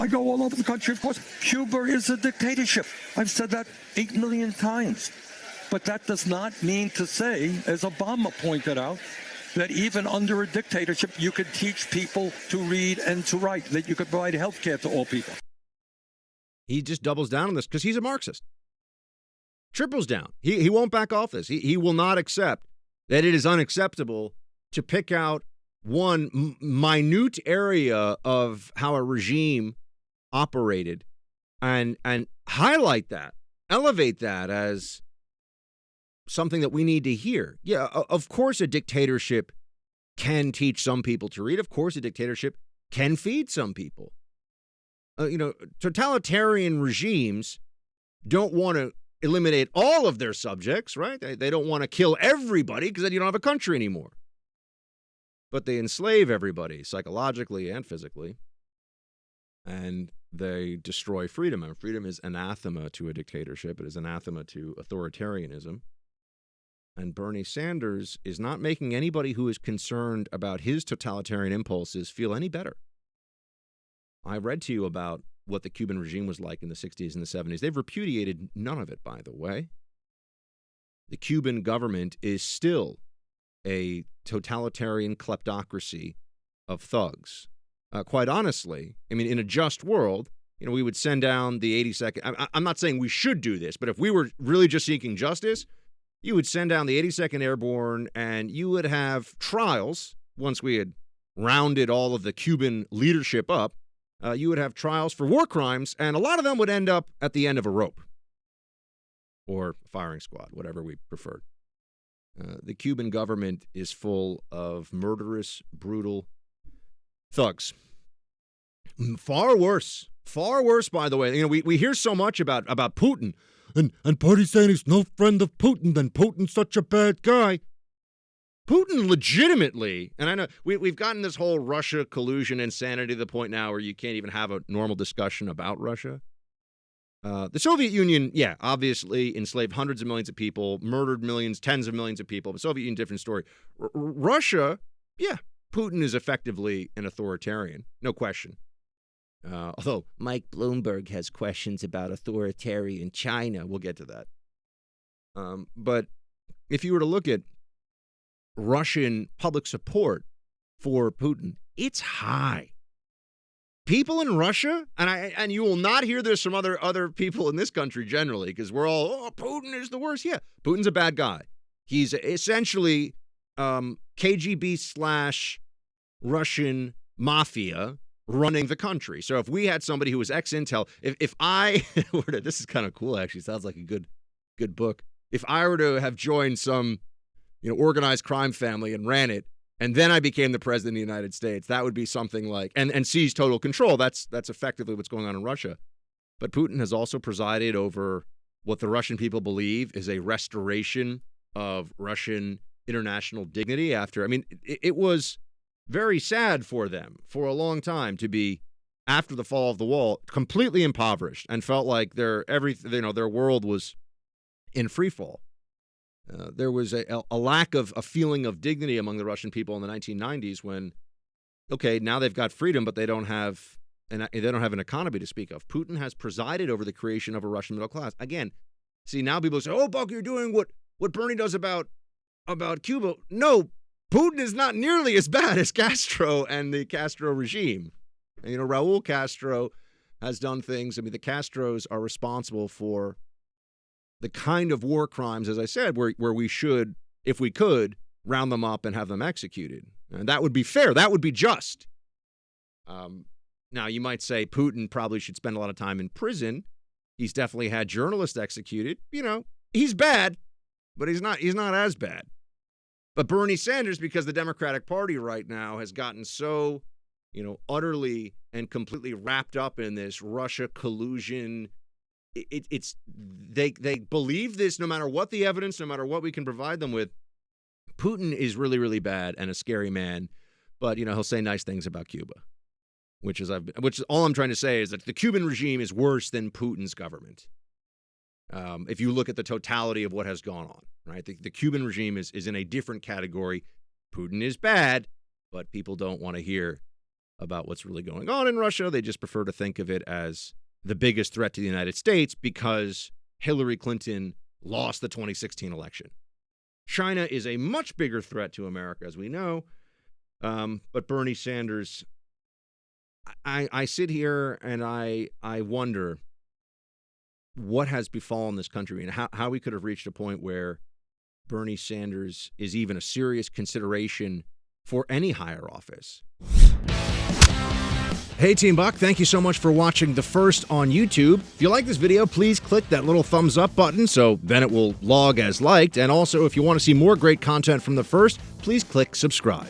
I go all over the country, of course. Cuba is a dictatorship. I've said that 8 million times. But that does not mean to say, as Obama pointed out, that even under a dictatorship, you could teach people to read and to write, that you could provide health care to all people. He just doubles down on this because he's a Marxist. Triples down. He won't back off this. He will not accept that it is unacceptable to pick out one minute area of how a regime operated and highlight that, elevate that as something that we need to hear. Yeah, of course a dictatorship can teach some people to read. Of course a dictatorship can feed some people. Totalitarian regimes don't want to eliminate all of their subjects, right? They don't want to kill everybody because then you don't have a country anymore. But they enslave everybody psychologically and physically. And they destroy freedom. And freedom is anathema to a dictatorship. It is anathema to authoritarianism. And Bernie Sanders is not making anybody who is concerned about his totalitarian impulses feel any better. I read to you about what the Cuban regime was like in the 60s and the 70s. They've repudiated none of it, by the way. The Cuban government is still a totalitarian kleptocracy of thugs. Quite honestly, I mean, in a just world, we would send down the 82nd. I'm not saying we should do this, but if we were really just seeking justice, you would send down the 82nd Airborne and you would have trials once we had rounded all of the Cuban leadership up. You would have trials for war crimes, and a lot of them would end up at the end of a rope or firing squad, whatever we preferred. The Cuban government is full of murderous, brutal thugs. Far worse, by the way. We hear so much about Putin, and Bernie's saying he's no friend of Putin, then Putin's such a bad guy. Putin legitimately, and I know we've gotten this whole Russia collusion insanity to the point now where you can't even have a normal discussion about Russia. The Soviet Union, yeah, obviously enslaved hundreds of millions of people, murdered millions, tens of millions of people. The Soviet Union, different story. Russia, yeah, Putin is effectively an authoritarian, no question. Although Mike Bloomberg has questions about authoritarian China. We'll get to that. But if you were to look at Russian public support for Putin, it's high. People in Russia, and you will not hear this from other people in this country generally, because we're all, Putin is the worst. Yeah, Putin's a bad guy. He's essentially KGB / Russian mafia running the country. So if we had somebody who was ex-intel, if I were to, this is kind of cool actually, sounds like a good book. If I were to have joined some organized crime family and ran it, and then I became the president of the United States, that would be something like, and seized total control. That's effectively what's going on in Russia. But Putin has also presided over what the Russian people believe is a restoration of Russian international dignity after, it was very sad for them for a long time to be, after the fall of the wall, completely impoverished and felt like their world was in free fall. There was a lack of a feeling of dignity among the Russian people in the 1990s when, okay, now they've got freedom, but they don't have an economy to speak of. Putin has presided over the creation of a Russian middle class. Again, see, now people say, Buck, you're doing what Bernie does about Cuba. No, Putin is not nearly as bad as Castro and the Castro regime. And, Raul Castro has done things. The Castros are responsible for the kind of war crimes, as I said, where we should, if we could, round them up and have them executed. And that would be fair. That would be just. Now, you might say Putin probably should spend a lot of time in prison. He's definitely had journalists executed. He's bad, but he's not as bad. But Bernie Sanders, because the Democratic Party right now has gotten so, utterly and completely wrapped up in this Russia collusion, they believe this no matter what the evidence, no matter what we can provide them with. Putin is really, really bad and a scary man, but he'll say nice things about Cuba, which is all I'm trying to say is that the Cuban regime is worse than Putin's government. If you look at the totality of what has gone on, right? The Cuban regime is in a different category. Putin is bad, but people don't want to hear about what's really going on in Russia. They just prefer to think of it as the biggest threat to the United States because Hillary Clinton lost the 2016 election. China is a much bigger threat to America, as we know. But Bernie Sanders, I sit here and I wonder what has befallen this country and how we could have reached a point where Bernie Sanders is even a serious consideration for any higher office. Hey, Team Buck, thank you so much for watching The First on YouTube. If you like this video, please click that little thumbs up button so then it will log as liked. And also, if you want to see more great content from The First, please click subscribe.